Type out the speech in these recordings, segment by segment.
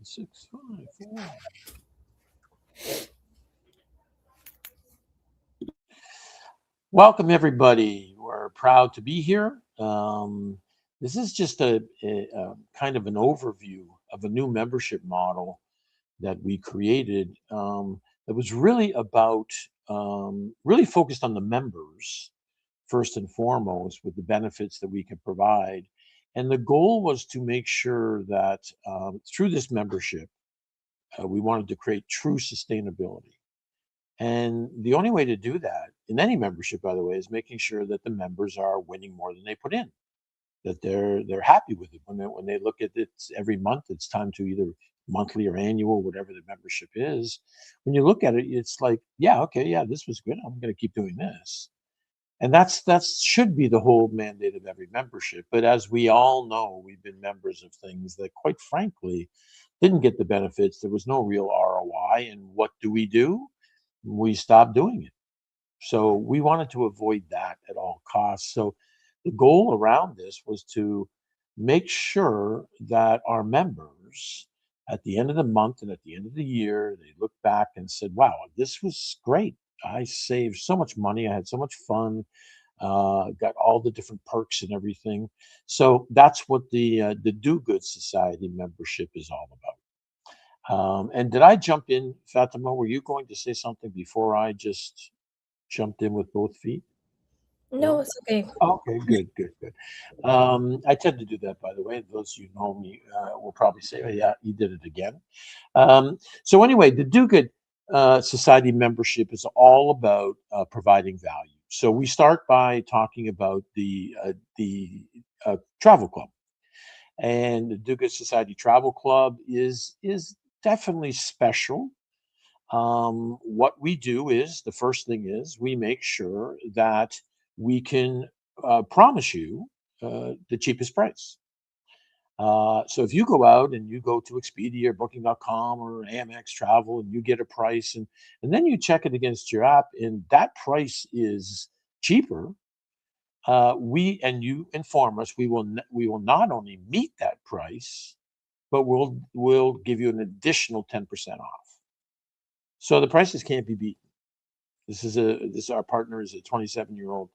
654. Welcome, everybody. We're proud to be here. This is just a kind of an overview of a new membership model that we created that was really about, really focused on the members first and foremost with the benefits that we can provide. And the goal was to make sure that through this membership, we wanted to create true sustainability. And the only way to do that in any membership, by the way, is making sure that the members are winning more than they put in, that they're happy with it when they look at it every month. It's time to either monthly or annual, whatever the membership is. When you look at it, it's like, yeah, okay, yeah, this was good. I'm going to keep doing this. And that should be the whole mandate of every membership. But as we all know, we've been members of things that, quite frankly, didn't get the benefits. There was no real ROI. And what do? We stopped doing it. So we wanted to avoid that at all costs. So the goal around this was to make sure that our members, at the end of the month and at the end of the year, they look back and said, wow, this was great. I saved so much money. I had so much fun. Got all the different perks and everything. So that's what the Do Good Society membership is all about. And did I jump in, Fatima? Were you going to say something before I just jumped in with both feet? No, No? it's okay. Okay, good, good, good. I tend to do that, by the way. Those who know me will probably say, oh, yeah, you did it again. So, anyway, the Do Good Society membership is all about providing value. So, we start by talking about the travel club. And the Do Good Society Travel Club is definitely special. What we do is the first thing is we make sure that we can promise you the cheapest price. So if you go out and you go to Expedia or Booking.com or Amex Travel and you get a price and then you check it against your app and that price is cheaper, we and you inform us, we will not only meet that price, but we'll give you an additional 10% off. So the prices can't be beaten. This our partner is a 27-year-old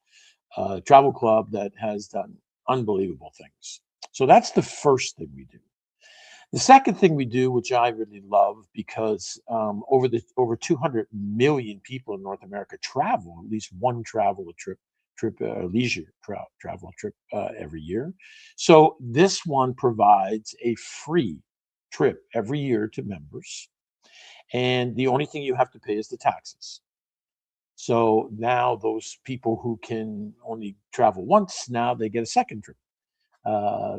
travel club that has done unbelievable things. So that's the first thing we do. The second thing we do, which I really love, because over 200 million people in North America travel at least one leisure travel trip every year. So this one provides a free trip every year to members, and the only thing you have to pay is the taxes. So now those people who can only travel once, now they get a second trip.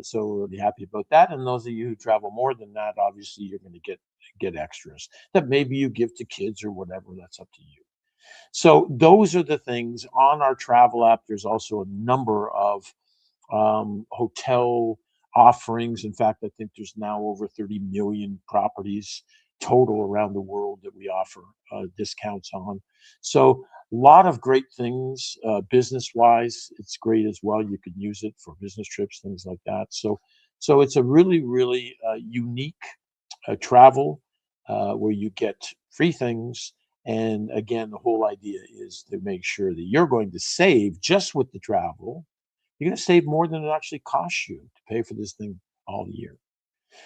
So we're really happy about that. And those of you who travel more than that, obviously you're going to get extras that maybe you give to kids or whatever. That's up to you. So those are the things on our travel app. There's also a number of hotel offerings. In fact, I think there's now over 30 million properties total around the world that we offer discounts on. So a lot of great things business wise. It's great as well. You can use it for business trips, things like that. So it's a really, really unique travel where you get free things. And again, the whole idea is to make sure that you're going to save just with the travel. You're going to save more than it actually costs you to pay for this thing all year.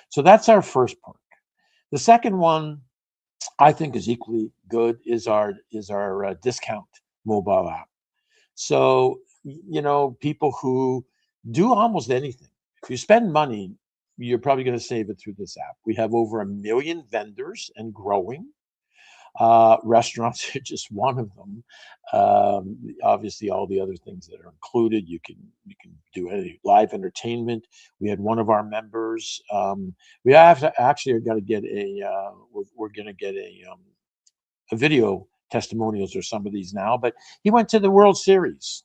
So that's our first perk. The second one I think is equally good is our discount mobile app. So people who do almost anything. If you spend money, you're probably going to save it through this app. We have over 1 million vendors and growing. Restaurants are just one of them. Obviously, all the other things that are included. You can do any live entertainment. We had one of our members. We have to actually are going to get we're going to get a video testimonials or some of these now. But he went to the World Series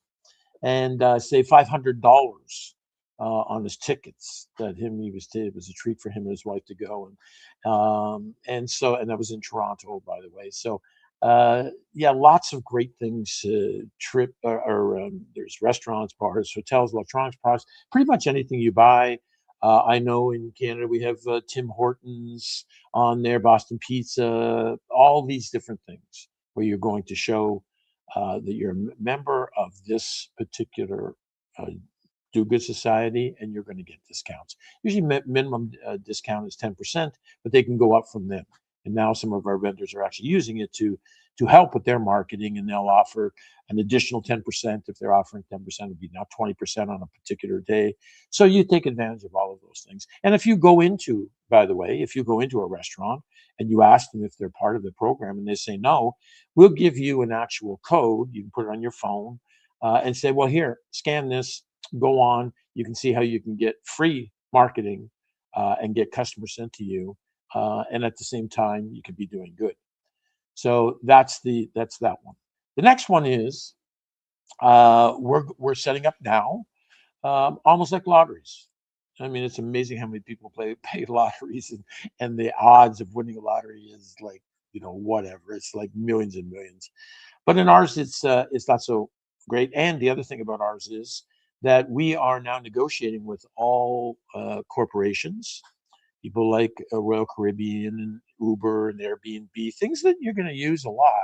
and saved $500 on his tickets that it was a treat for him and his wife to go and that was in Toronto, by the way. So yeah, lots of great things. There's restaurants, bars, hotels, electronics products, pretty much anything you buy. I know in Canada we have Tim Hortons on there, Boston Pizza, all these different things where you're going to show that you're a member of this particular uh, do good society, and you're going to get discounts. Usually, minimum discount is 10%, but they can go up from them. And now some of our vendors are actually using it to help with their marketing, and they'll offer an additional 10%. If they're offering 10%, it'd be now 20% on a particular day. So you take advantage of all of those things. And if you go into, by the way, if you go into a restaurant and you ask them if they're part of the program and they say no, we'll give you an actual code. You can put it on your phone and say, well, here, scan this, go on. You can see how you can get free marketing and get customers sent to you. And at the same time, you could be doing good. So that's that one. The next one is we're setting up now, almost like lotteries. I mean, it's amazing how many people pay lotteries, and the odds of winning a lottery is like, whatever. It's like millions and millions. But in ours, it's not so great. And the other thing about ours is that we are now negotiating with all corporations, people like Royal Caribbean and Uber and Airbnb, things that you're going to use a lot.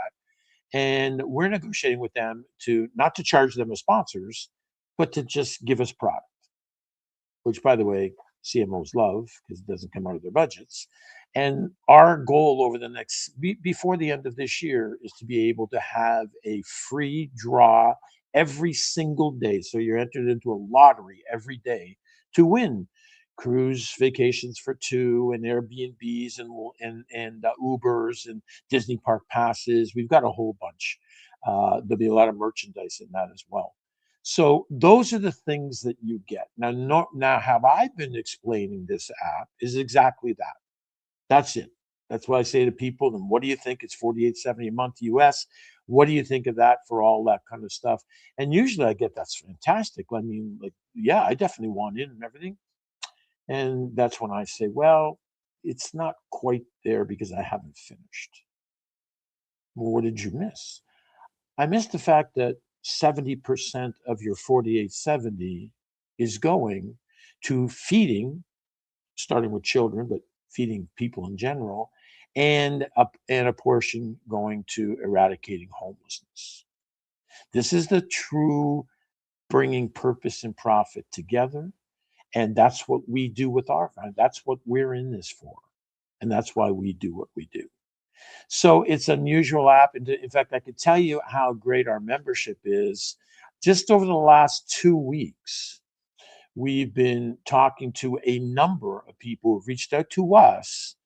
And we're negotiating with them to not to charge them as sponsors, but to just give us product, which, by the way, CMOs love because it doesn't come out of their budgets. And our goal over the before the end of this year is to be able to have a free draw every single day. So you're entered into a lottery every day to win cruise vacations for two and Airbnbs and Ubers and Disney park passes. We've got a whole bunch. There'll be a lot of merchandise in that as well. So those are the things that you get. Now, have I been explaining this app is exactly that. That's it. That's why I say to people, and what do you think? It's 48.70 a month US. What do you think of that for all that kind of stuff? And usually I get that's fantastic. I mean, like, yeah, I definitely want in and everything. And that's when I say, well, it's not quite there because I haven't finished. Well, what did you miss? I missed the fact that 70% of your 4870 is going to feeding, starting with children, but feeding people in general, and a portion going to eradicating homelessness. This is the true bringing purpose and profit together, and that's what we do with our fund. That's what we're in this for, and that's why we do what we do. So it's an unusual app. And in fact, I could tell you how great our membership is. Just over the last 2 weeks, we've been talking to a number of people who've reached out to us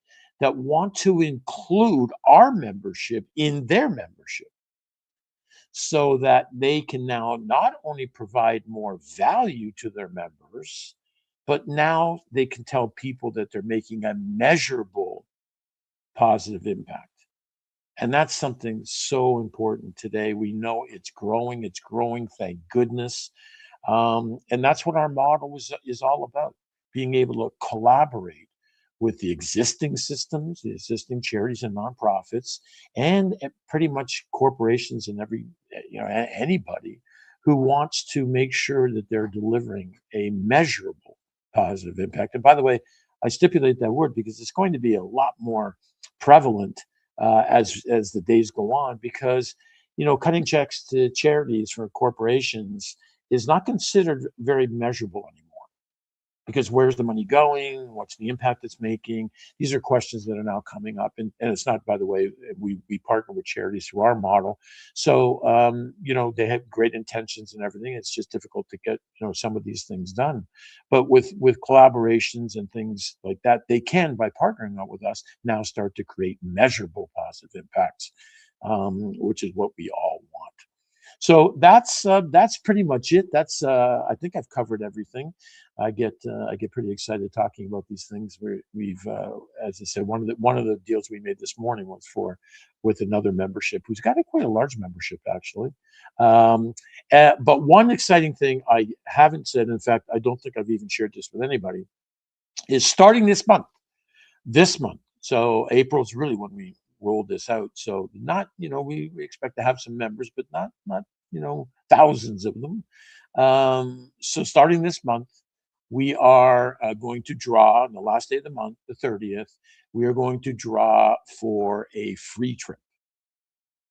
that want to include our membership in their membership so that they can now not only provide more value to their members, but now they can tell people that they're making a measurable positive impact. And that's something so important today. We know it's growing, thank goodness. And that's what our model is all about, being able to collaborate with the existing systems, the existing charities and nonprofits, and pretty much corporations and anybody who wants to make sure that they're delivering a measurable positive impact. And by the way, I stipulate that word because it's going to be a lot more prevalent as the days go on, because cutting checks to charities for corporations is not considered very measurable anymore, because where's the money going? What's the impact it's making? These are questions that are now coming up. And it's not, by the way, we partner with charities through our model. So, they have great intentions and everything. It's just difficult to get, some of these things done. But with collaborations and things like that, they can, by partnering up with us, now start to create measurable positive impacts, which is what we all want. So that's pretty much it. I think I've covered everything. I get pretty excited talking about these things. We've as I said, one of the deals we made this morning was with another membership who's got quite a large membership actually. Um, but one exciting thing I haven't said, in fact, I don't think I've even shared this with anybody, is starting this month. This month, so April's really when we rolled this out. So not, we expect to have some members, but not thousands of them. So starting this month, we are going to draw on the last day of the month, the 30th. We are going to draw for a free trip.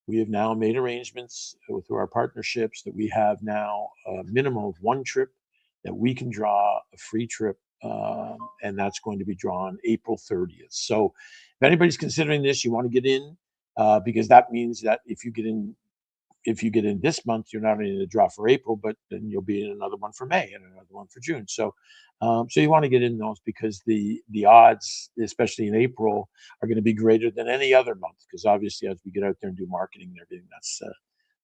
We have now made arrangements through our partnerships that we have now a minimum of one trip that we can draw a free trip, and that's going to be drawn April 30th. So, if anybody's considering this, you want to get in because that means that if you get in this month, you're not only in the draw for April, but then you'll be in another one for May and another one for June. So you want to get in those because the odds, especially in April, are going to be greater than any other month. Because obviously, as we get out there and do marketing and everything,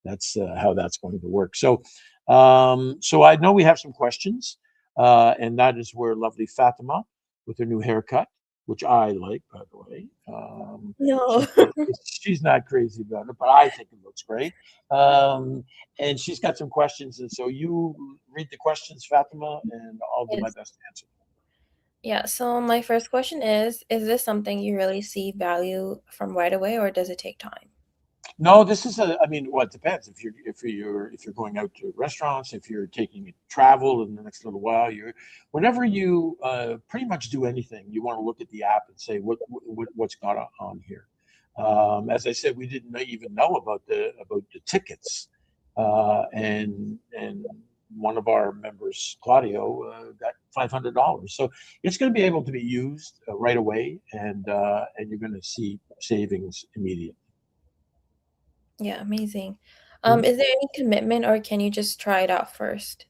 that's how that's going to work. So I know we have some questions, and that is where lovely Fatima with her new haircut, which I like, by the way. No. She's she's not crazy about it, but I think it looks great. Um, and she's got some questions, and so you read the questions, Fatima, and I'll do my Yes. best to answer. Yeah, so my first question is this something you really see value from right away, or does it take time? No, this is a. I mean, well, it depends. If you're going out to restaurants, if you're taking travel in the next little while, whenever you pretty much do anything, you want to look at the app and say what's got on here. As I said, we didn't even know about the tickets, and one of our members, Claudio, got $500. So it's going to be able to be used right away, and you're going to see savings immediately. Yeah, amazing. Hmm. Is there any commitment or can you just try it out first?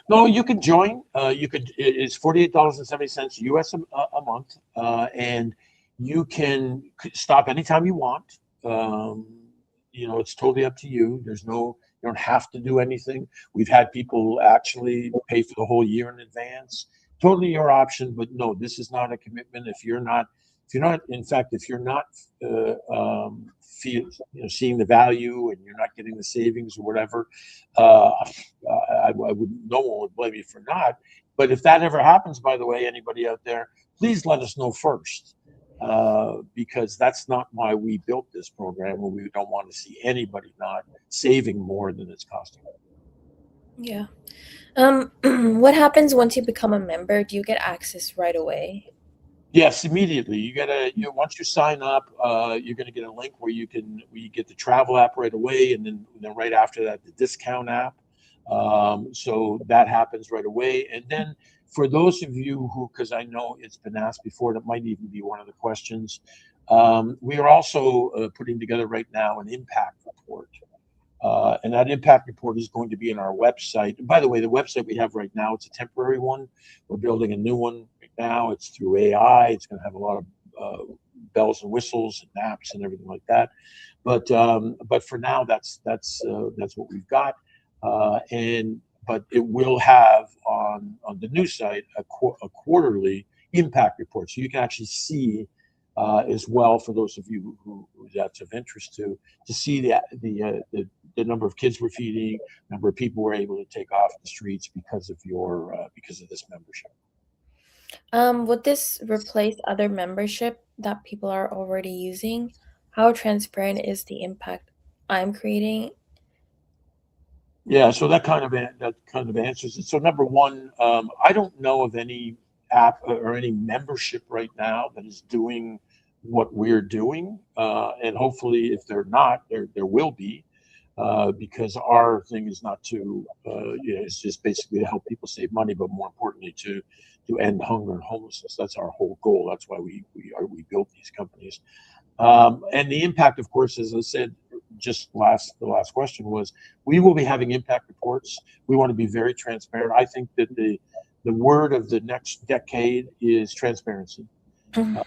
No, you can join. You could. It's $48.70 US a month, and you can stop anytime you want. Um, it's totally up to you. You don't have to do anything. We've had people actually pay for the whole year in advance. Totally your option, but no, this is not a commitment. In fact, if you're not seeing the value and you're not getting the savings or whatever, uh, no one would blame you for not. But if that ever happens, by the way, anybody out there, please let us know first, because that's not why we built this program. And we don't want to see anybody not saving more than it's costing. Yeah. What happens once you become a member? Do you get access right away? Yes, immediately. Once you sign up, you're gonna get a link where you get the travel app right away, and then right after that, the discount app. So that happens right away. And then for those of you who, because I know it's been asked before, that might even be one of the questions. We are also putting together right now an impact report. And that impact report is going to be in our website. And by the way, the website we have right now, it's a temporary one. We're building a new one right now. It's through AI. It's going to have a lot of bells and whistles and apps and everything like that. But for now, that's what we've got. And but it will have on the new site a quarterly impact report, so you can actually see as well, for those of you who that's of interest to see the number of kids we're feeding, number of people we're able to take off the streets because of this membership. Would this replace other membership that people are already using? How transparent is the impact I'm creating? Yeah, so that kind of answers it. So number one, I don't know of any app or any membership right now that is doing what we're doing, and hopefully, if they're not, there will be, because our thing is not it's just basically to help people save money, but more importantly, to end hunger and homelessness. That's our whole goal. That's why we built these companies. And the impact, of course, as I said, the last question was, we will be having impact reports. We want to be very transparent. I think that the word of the next decade is transparency, uh,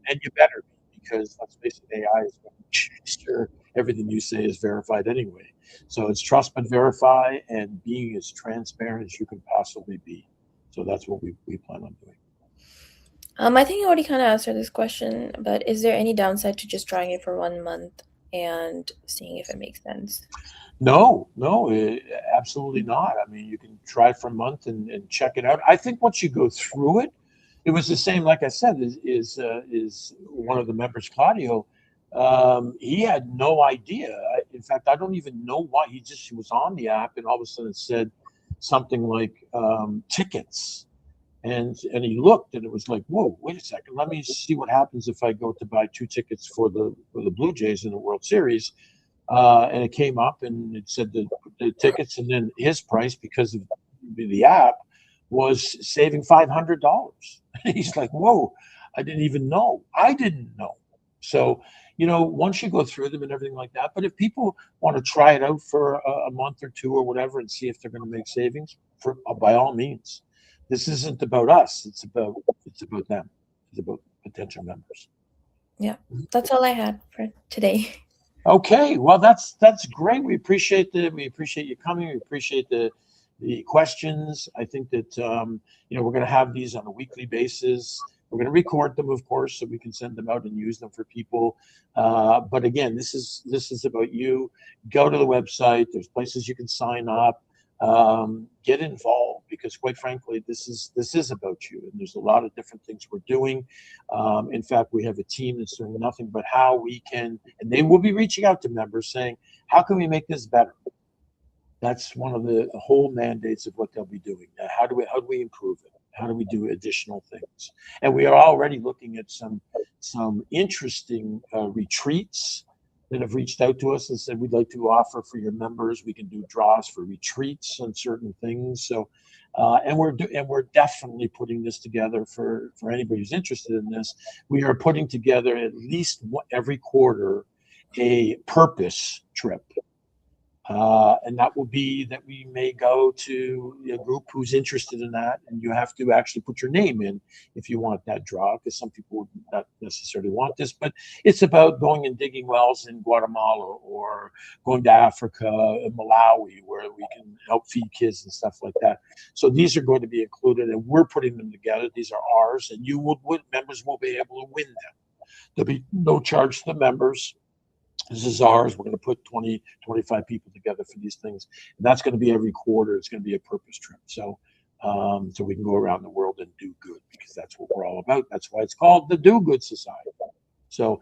and you better be, because let's face it, AI is going to make sure everything you say is verified anyway. So it's trust but verify, and being as transparent as you can possibly be. So that's what we plan on doing. I think you already kind of answered this question, but is there any downside to just trying it for 1 month and seeing if it makes sense? No, no, absolutely not. I mean, you can try for a month and check it out. I think once you go through it, it was the same. Like I said, is one of the members, Claudio. He had no idea. In fact, I don't even know why. He was on the app, and all of a sudden it said something like tickets. and he looked, and it was like, whoa, wait a second, let me see what happens if I go to buy 2 tickets for the Blue Jays in the World Series. And it came up and it said the tickets, and then his price, because of the app, was saving $500. He's like, whoa, I didn't even know. I didn't know. So, once you go through them and everything like that, but if people want to try it out for a month or two or whatever and see if they're going to make savings, by all means. This isn't about us. It's about them. It's about potential members. Yeah, that's all I had for today. Okay, well, that's great. We appreciate you coming. We appreciate the questions. I think that we're going to have these on a weekly basis. We're going to record them, of course, so we can send them out and use them for people. But again, this is about you. Go to the website. There's places you can sign up. Get involved, because quite frankly, this is about you, and there's a lot of different things we're doing. In fact, we have a team that's doing nothing but how we can, and they will be reaching out to members saying, how can we make this better? That's one of the whole mandates of what they'll be doing. How do we improve it? How do we do additional things? And we are already looking at some interesting retreats that have reached out to us and said, we'd like to offer for your members. We can do draws for retreats on certain things. So, and we're definitely putting this together for anybody who's interested in this. We are putting together at least every quarter a purpose trip. And that will be that we may go to a group who's interested in that, and you have to actually put your name in if you want that draw, because some people would not necessarily want this. But it's about going and digging wells in Guatemala, or going to Africa, Malawi, where we can help feed kids and stuff like that. So these are going to be included, and we're putting them together. These are ours, and members will be able to win them. There'll be no charge to the members. This is ours. We're going to put 20, 25 people together for these things. And that's going to be every quarter. It's going to be a purpose trip. So we can go around the world and do good, because that's what we're all about. That's why it's called the Do Good Society. So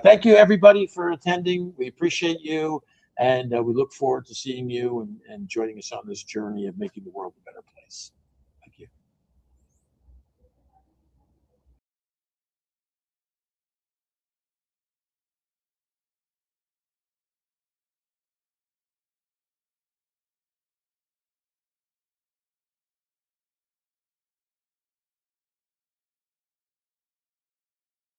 thank you, everybody, for attending. We appreciate you. And we look forward to seeing you and joining us on this journey of making the world a better place.